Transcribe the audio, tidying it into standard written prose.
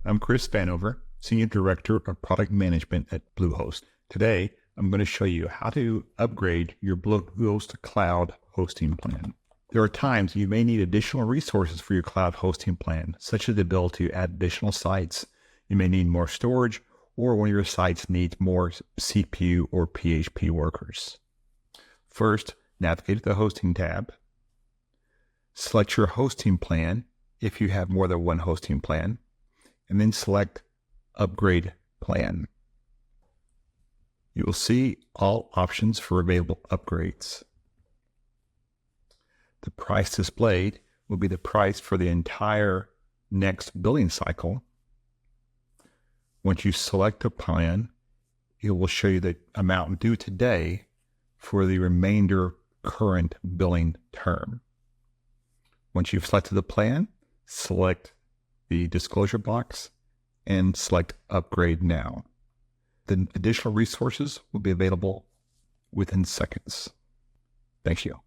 I'm Chris Vanover, Senior Director of Product Management at Bluehost. Today, I'm going to show you how to upgrade your Bluehost Cloud hosting plan. There are times you may need additional resources for your cloud hosting plan, such as the ability to add additional sites. You may need more storage, or one of your sites needs more CPU or PHP workers. First, navigate to the Hosting tab. Select your hosting plan if you have more than one hosting plan, and then select Upgrade Plan. You will see all options for available upgrades. The price displayed will be the price for the entire next billing cycle. Once you select a plan, it will show you the amount due today for the remainder current billing term. Once you've selected the plan, select the disclosure box and select Upgrade Now. The additional resources will be available within seconds. Thank you.